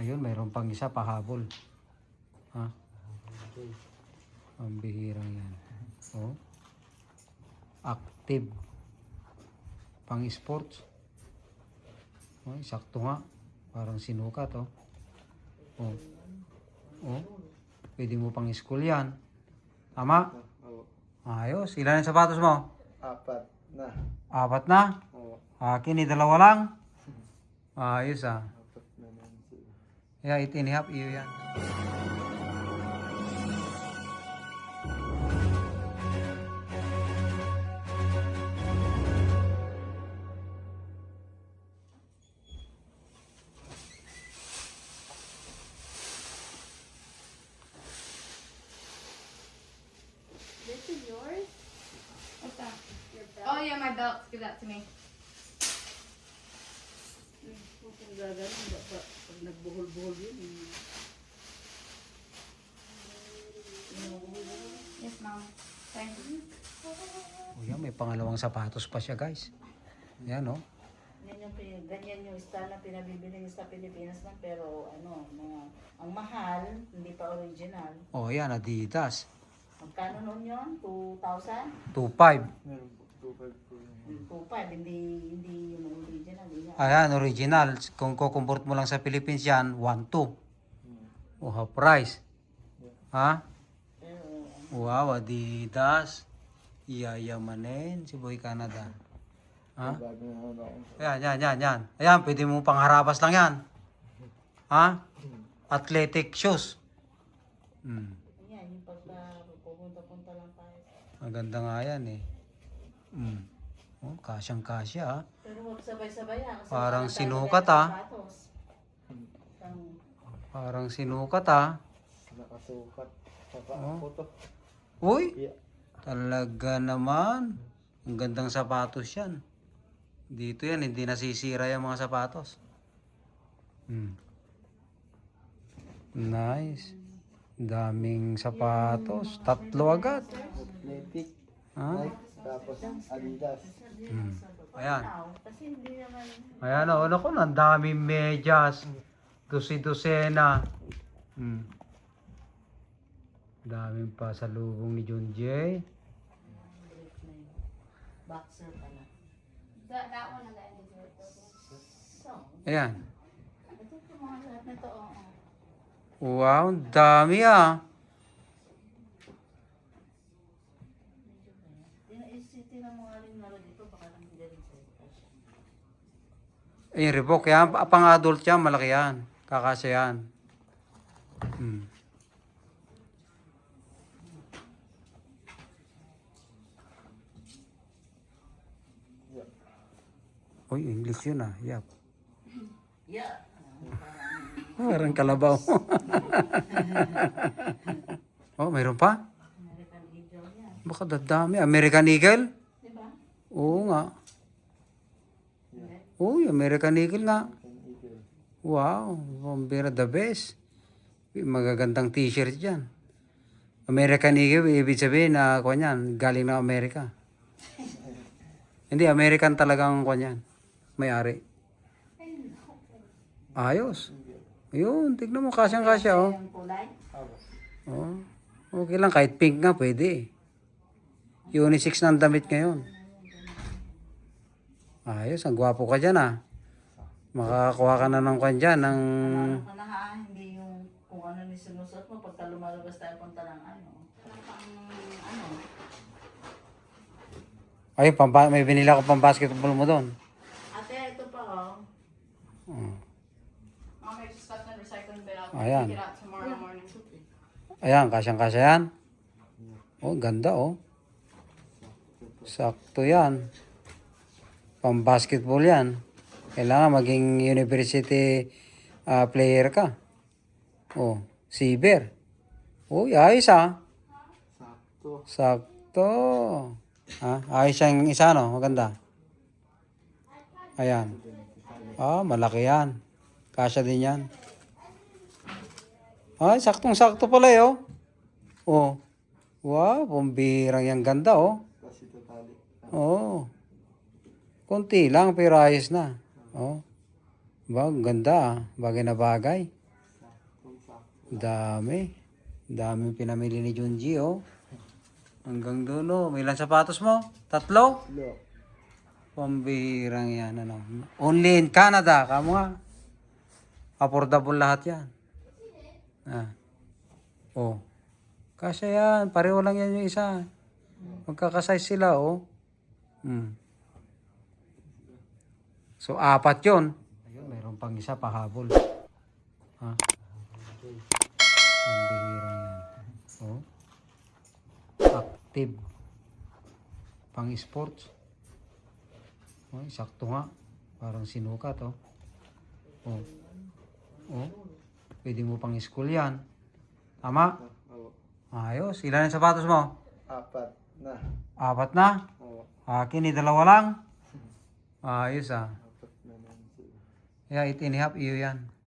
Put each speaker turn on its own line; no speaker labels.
Ayun, mayroon pang isa pahabol. Ha? Ang bihirang yan. Oh. Active. Pang sports. Oh, sakto nga. Parang sinukat, oh. Oh. Oh. Pwede mo pang school yan. Tama? Ayos. Ilan ang sapatos mo?
4 na.
4 na?
Oo.
Akin, 2 lang. Ayos, ah.
4 na lang sila.
Yeah, 8.5 iyo yan.
This is yours? What's that? Your belt? Oh yeah, my belt. Give that to me.
Kung gagawin, dapat pag nagbuhol-buhol yun.
Yes, mom. Thank you.
Oh, yan, may pangalawang sapatos pa siya, guys. Yan, oh.
Ganyan yung style na pinabibili niyo sa Pilipinas lang, pero ano, ang mahal, hindi pa original.
Oh, yan, Adidas.
Magkano noon yun? 2,000?
2.5.
Meron po, 2.5 po yun.
2,500, hindi yung original.
Ayan, original. Kung kukumport mo lang sa Philippines yan, 1.2. Oh, half price. Ha?
Pero,
Wow, Adidas. Iyayamanin si Boy Canada. Ha?
Bago na ako.
Yan. Ayan, pwede mo pang harapas lang yan. Ha? Athletic shoes.
yan, yung pagka pupunta-punta lang tayo.
Maganda nga yan eh. Oh, kasyang-kasya ha.
Pero huwag sabay-sabay yan. Kasi
Parang
baka
sinukat,
dalawa
ah.
yung sapatos.
Parang sinukat ha.
Nakasukat. Saka
Oh.
ako to.
Uy,
Yeah.
talaga naman. Ang gandang sapatos yan. Dito yan, hindi nasisira yung mga sapatos. Nice. Daming sapatos. 3 agad.
Athletic.
Ha?
Nike. Tapos Adidas.
Ayan.
Kasi hindi naman...
Ayan o, naku, ang daming medyas. Dusi-dusena. Daming pasalubong ni John Jay.
Boxer pala.
That one and the end is yours.
So,
Ayan.
ito yung mga lahat nito.
Wow, ang dami ah.
Tingnan mo nga rin laro dito. Baka lang hindi rin sa'yo.
Ayun, Reebok. Yan, pang adult yan, malaki yan. Kakasya yan. Uy, English yun ah. Yap.
Yeah.
Parang kalabaw. Oh, mayroon pa?
American Eagle yan.
Baka dadami. American Eagle?
Diba?
Oo nga. Uy, American Eagle nga. Wow, Bombera the best. Magagandang t-shirt dyan. American Eagle, ibig sabihin na kanyan, galing ng Amerika. Hindi, American talagang kanyan. May-ari. Ayos. Ayun, tignan mo, kasyang-kasya oh.
Yung kulay.
Oh. Okay lang, kahit pink nga pwede. Unisex ng damit ngayon. Ayos, ang gwapo ka dyan ah. Makakakuha ka na ng kwan dyan, ng...
Ano ka na ha? Hindi yung kung ano ni sinusot mo pagka lumalabas tayo punta ng ano. Ano?
Ay, may binila ko pang basketball mo doon.
Ate, ito pa oh.
Oh.
Mom, I just got the recycling bin. I'll
Ayan.
take it out tomorrow morning.
Ayan, kasyang-kasya yan. Oh, ganda oh. Sakto yan. Pang basketball yan. Kailangan maging university player ka. Oh, Ciber. Uy, ayos ah.
Sakto.
Sakto. Ayos yung isa no, maganda. Ayan. Malaki yan. Kasya din yan. Ay, saktong-sakto pala eh, oh. Oh. Wow, pambihirang yung ganda, oh.
Kasi totally.
Oh. Konti lang, pero ayos na. Oh. Ba, ganda ah. Bagay na bagay. Dami. Dami pinamili ni Junji, oh. Hanggang doon, oh. May ilang sapatos mo? 3?
Lo.
Pambihirang yan, ano. Only in Canada, kamo nga. Affordable lahat yan. Ah. Oh. Kasya yan. Pareho lang yan yung isa. Magkakasize sila, oh. Hmm. So, 4 yun. Ayun, mayroon pang isa pahabol. Ha? Ang bihira yan. Oh. Active. Pang sports. Oh, sakto nga. Parang sinukat, oh. Oh. Oh. Pwede mo pang school yan. Tama?
Oo.
Ayos. Ilan ang sapatos mo?
4 na.
4 na?
Oo.
Akin, 2 lang. Ayos, ah.
4 na lang sila.
Yeah, 8 and a half, iyo yan.